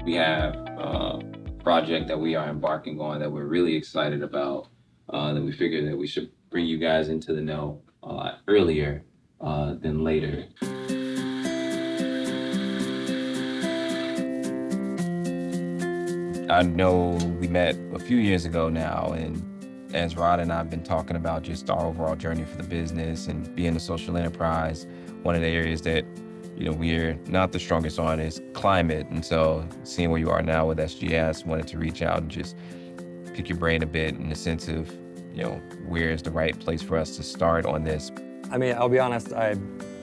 We have a project that we are embarking on that we're really excited about, that we figured that we should bring you guys into the know earlier than later. I know we met a few years ago now, and as Rod and I have been talking about just our overall journey for the business and being a social enterprise, one of the areas that we're not the strongest on is climate. And so seeing where you are now with SGS, wanted to reach out and just pick your brain a bit in the sense of, where is the right place for us to start on this? I mean, I'll be honest, I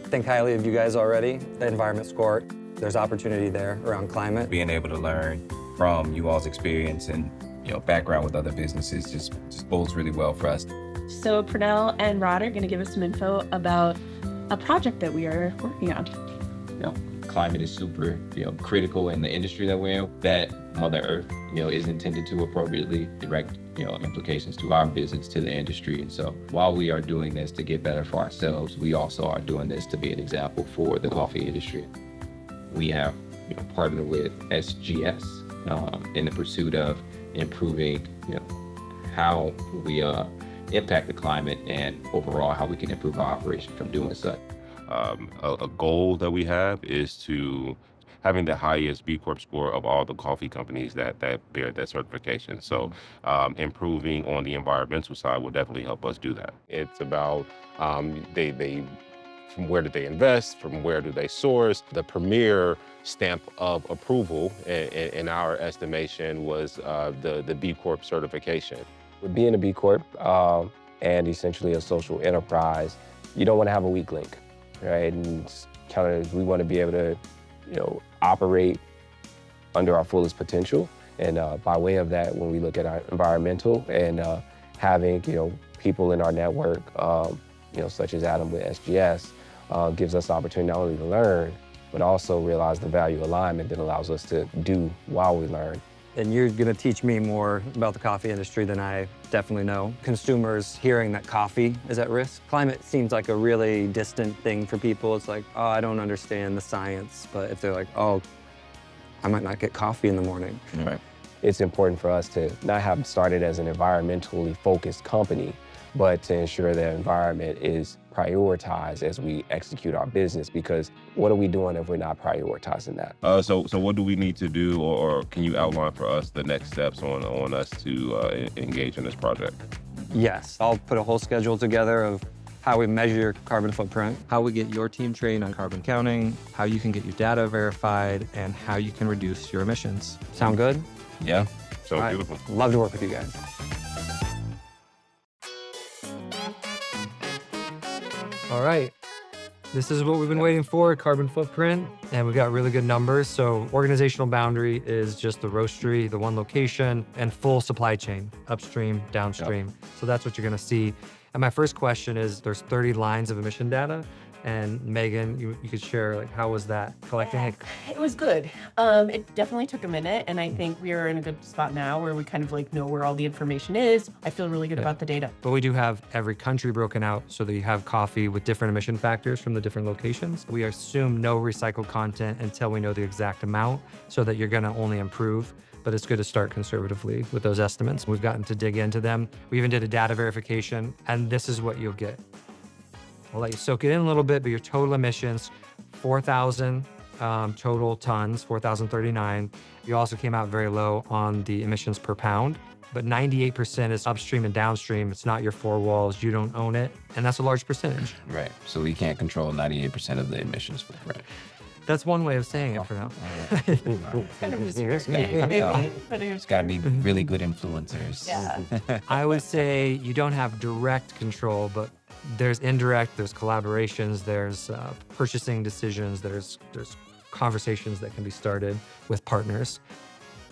think highly of you guys already. The environment score, there's opportunity there around climate. Being able to learn from you all's experience and background with other businesses just bodes really well for us. So Pernell and Rod are going to give us some info about a project that we are working on. Climate is super critical in the industry that we're in. That Mother Earth is intended to appropriately direct implications to our business, to the industry. And so while we are doing this to get better for ourselves, we also are doing this to be an example for the coffee industry. We have partnered with SGS in the pursuit of improving how we impact the climate and overall how we can improve our operation from doing such. A goal that we have is to having the highest B Corp score of all the coffee companies that bear that certification. So improving on the environmental side will definitely help us do that. It's about they from where do they invest, from where do they source. The premier stamp of approval in our estimation was the B Corp certification. With being a B Corp and essentially a social enterprise, you don't want to have a weak link, right? And we want to be able to, operate under our fullest potential. And by way of that, when we look at our environmental and having, people in our network, such as Adam with SGS, gives us the opportunity not only to learn, but also realize the value alignment that allows us to do while we learn. And you're going to teach me more about the coffee industry than I definitely know. Consumers hearing that coffee is at risk. Climate seems like a really distant thing for people. It's like, oh, I don't understand the science. But if they're like, oh, I might not get coffee in the morning. Right. It's important for us to not have started as an environmentally focused company, but to ensure that environment is prioritized as we execute our business, because what are we doing if we're not prioritizing that? So what do we need to do, or can you outline for us the next steps on us to engage in this project? Yes, I'll put a whole schedule together of how we measure carbon footprint, how we get your team trained on carbon counting, how you can get your data verified, and how you can reduce your emissions. Sound good? Yeah. So All right. beautiful. Love to work with you guys. All right, this is what we've been waiting for, carbon footprint, and we got really good numbers. So organizational boundary is just the roastery, the one location, and full supply chain, upstream, downstream. Yep. So that's what you're gonna see. And my first question is, there's 30 lines of emission data. And Megan, you could share, like, how was that collecting? It was good. It definitely took a minute, and I think we are in a good spot now where we kind of know where all the information is. I feel really good about the data. But we do have every country broken out so that you have coffee with different emission factors from the different locations. We assume no recycled content until we know the exact amount so that you're gonna only improve. But it's good to start conservatively with those estimates. We've gotten to dig into them. We even did a data verification, and this is what you'll get. I'll let you soak it in a little bit, but your total emissions, 4,000 total tons, 4,039. You also came out very low on the emissions per pound, but 98% is upstream and downstream. It's not your four walls, you don't own it, and that's a large percentage. Right. So we can't control 98% of the emissions footprint. That's one way of saying it for now. It's got to be really good influencers. Yeah. I would say you don't have direct control, but there's indirect, there's collaborations, there's purchasing decisions, there's conversations that can be started with partners.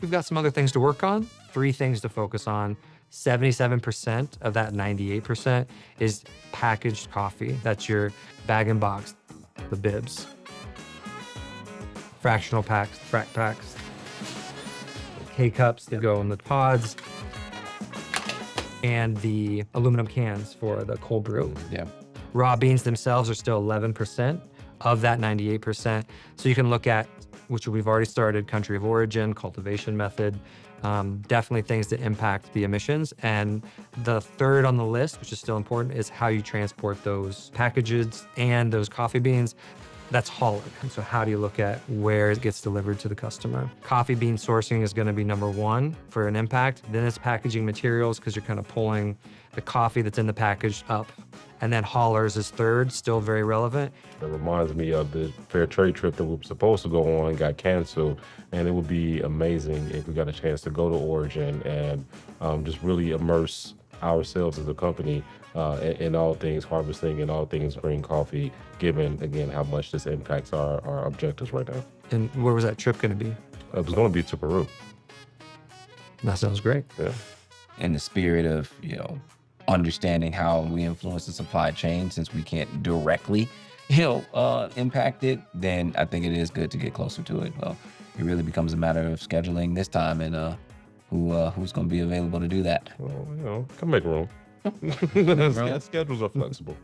We've got some other things to work on, 3 things to focus on. 77% of that 98% is packaged coffee. That's your bag and box, the bibs. Fractional packs, frac packs, K-cups that go in the pods, and the aluminum cans for the cold brew. Yeah. Raw beans themselves are still 11% of that 98%. So you can look at which we've already started, country of origin, cultivation method, definitely things that impact the emissions. And the third on the list, which is still important, is how you transport those packages and those coffee beans. That's hauling. And so how do you look at where it gets delivered to the customer? Coffee bean sourcing is going to be number one for an impact. Then it's packaging materials, because you're kind of pulling the coffee that's in the package up. And then haulers is third, still very relevant. It reminds me of the fair trade trip that we were supposed to go on, got canceled, and it would be amazing if we got a chance to go to Origin and just really immerse ourselves as a company in all things harvesting and all things green coffee, given, again, how much this impacts our objectives right now. And where was that trip going to be? It was going to be to Peru. That sounds great. Yeah. In the spirit of, understanding how we influence the supply chain, since we can't directly, impact it, then I think it is good to get closer to it. Well, it really becomes a matter of scheduling this time and who's going to be available to do that. Well, come make room. Schedules are flexible.